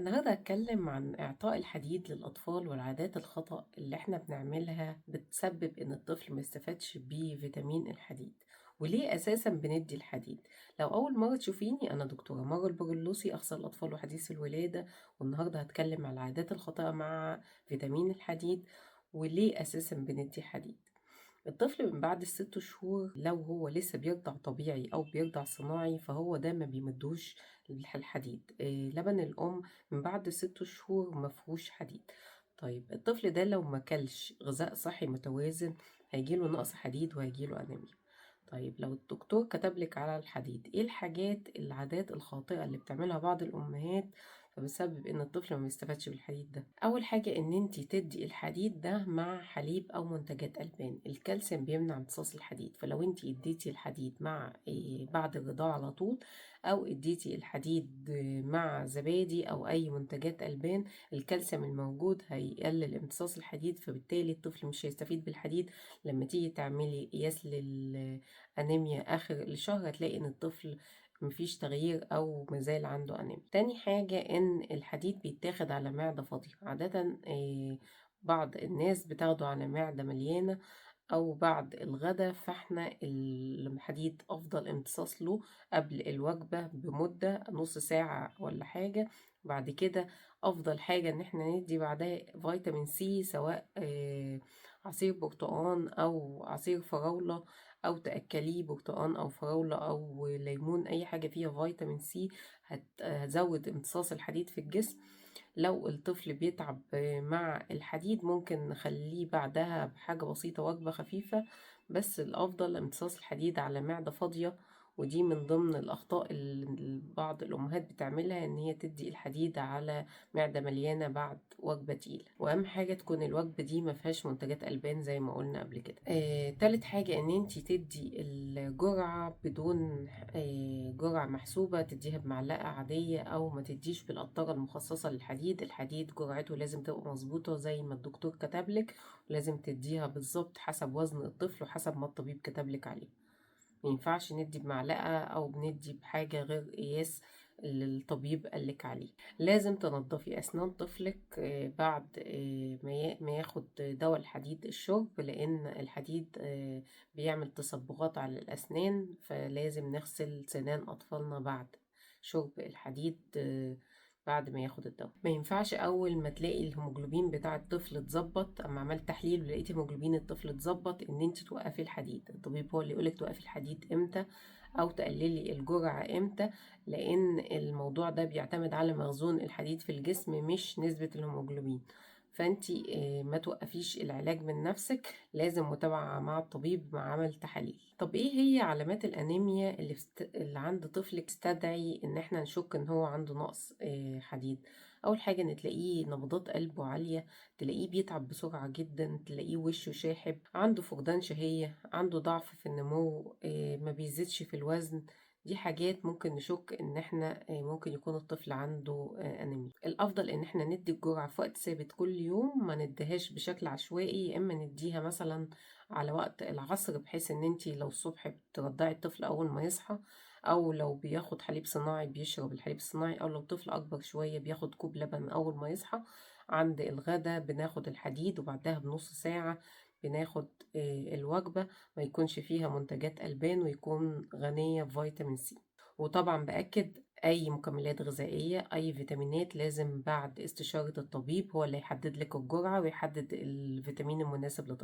النهاردة هتكلم عن إعطاء الحديد للأطفال والعادات الخطأ اللي احنا بنعملها بتسبب إن الطفل ما يستفادش بفيتامين الحديد. وليه أساسا بندي الحديد؟ لو أول مرة تشوفيني، أنا دكتورة مارو البرلوسي، أخصائي الأطفال وحديث الولادة. والنهاردة هتكلم عن العادات الخاطئة مع فيتامين الحديد وليه أساسا بندي حديد. الطفل من بعد ال6 شهور لو هو لسه بيرضع طبيعي أو بيرضع صناعي فهو ده ما بيمدوش الحديد. لبن الأم من بعد ال6 شهور مفهوش حديد. طيب الطفل ده لو مكلش غذاء صحي متوازن هيجيله نقص حديد وهيجيله أنيميا. طيب لو الدكتور كتبلك على الحديد، ايه العادات الخاطئة اللي بتعملها بعض الأمهات فبسبب ان الطفل ما بيستفادش بالحديد ده؟ اول حاجة ان انتي تدي الحديد ده مع حليب او منتجات البان. الكالسيوم بيمنع امتصاص الحديد، فلو انتي اديتي الحديد مع بعد الرضاعة على طول، او اديتي الحديد مع زبادي او اي منتجات البان، الكالسيوم الموجود هيقلل امتصاص الحديد، فبالتالي الطفل مش هيستفيد بالحديد. لما تيجي تعملي قياس أنيميا آخر الشهر هتلاقي إن الطفل مفيش تغيير أو مازال عنده أنيميا. تاني حاجة إن الحديد بيتاخد على معدة فاضية عادة. بعض الناس بتاخده على معدة مليانة أو بعد الغدا، فاحنا الحديد أفضل امتصاص له قبل الوجبة بمدة نص ساعة ولا حاجة. بعد كده أفضل حاجة إن احنا ندي بعدها فيتامين سي، سواء عصير برتقان أو عصير فراولة، أو تأكليه برتقان أو فراولة أو ليمون، أي حاجة فيها فيتامين سي هتزود امتصاص الحديد في الجسم. لو الطفل بيتعب مع الحديد ممكن نخليه بعدها بحاجة بسيطة، وجبة خفيفة، بس الأفضل امتصاص الحديد على معدة فاضية. ودي من ضمن الأخطاء اللي بعض الأمهات بتعملها، إن هي تدي الحديد على معدة مليانة بعد وجبة تقيلة. وأهم حاجة تكون الوجبة دي ما فيهاش منتجات ألبان زي ما قلنا قبل كده. تالت حاجة إن انتي تدي الجرعة بدون جرعة محسوبة، تديها بمعلقة عادية أو ما تديش بالقطرة المخصصة للحديد. الحديد جرعته لازم تبقى مظبوطة زي ما الدكتور كتبلك، ولازم تديها بالظبط حسب وزن الطفل وحسب ما الطبيب كتبلك عليه. مينفعش ندي بمعلقة أو بندي بحاجة غير قياس اللي الطبيب قالك عليه. لازم تنضفي أسنان طفلك بعد ما ياخد دواء الحديد الشرب، لأن الحديد بيعمل تصبغات على الأسنان، فلازم نغسل سنان أطفالنا بعد شرب الحديد بعد ما ياخد الدواء. ما ينفعش اول ما تلاقي الهيموجلوبين بتاع الطفل اتظبط، اما عملت تحليل ولقيت هيموجلوبين الطفل اتظبط، ان انت توقفي الحديد. الطبيب هو اللي يقولك توقفي الحديد امتى او تقللي الجرعة امتى، لان الموضوع ده بيعتمد على مخزون الحديد في الجسم مش نسبة الهيموجلوبين. فانتي ما توقفيش العلاج من نفسك، لازم متابعة مع الطبيب مع عمل تحاليل. طب ايه هي علامات الانيميا اللي عند طفلك تستدعي ان احنا نشك ان هو عنده نقص حديد؟ اول حاجة ان تلاقيه نبضات قلبه عالية، تلاقيه بيتعب بسرعة جدا، تلاقيه وشه شاحب، عنده فقدان شهية، عنده ضعف في النمو، ما بيزيدش في الوزن. دي حاجات ممكن نشك ان احنا ممكن يكون الطفل عنده انيميا. الافضل ان احنا ندي الجرعة في وقت ثابت كل يوم، ما نديهاش بشكل عشوائي. يا اما نديها مثلا على وقت العصر، بحيث ان انتي لو الصبح بترضعي الطفل اول ما يصحى، او لو بياخد حليب صناعي بيشرب الحليب الصناعي، او لو طفل اكبر شوية بياخد كوب لبن اول ما يصحى. عند الغدا بناخد الحديد، وبعدها بنص ساعة بناخد الوجبة، ما يكونش فيها منتجات ألبان، ويكون غنية بفيتامين سي. وطبعا بأكد أي مكملات غذائية أي فيتامينات لازم بعد استشارة الطبيب، هو اللي يحدد لك الجرعة ويحدد الفيتامين المناسب لطفلك.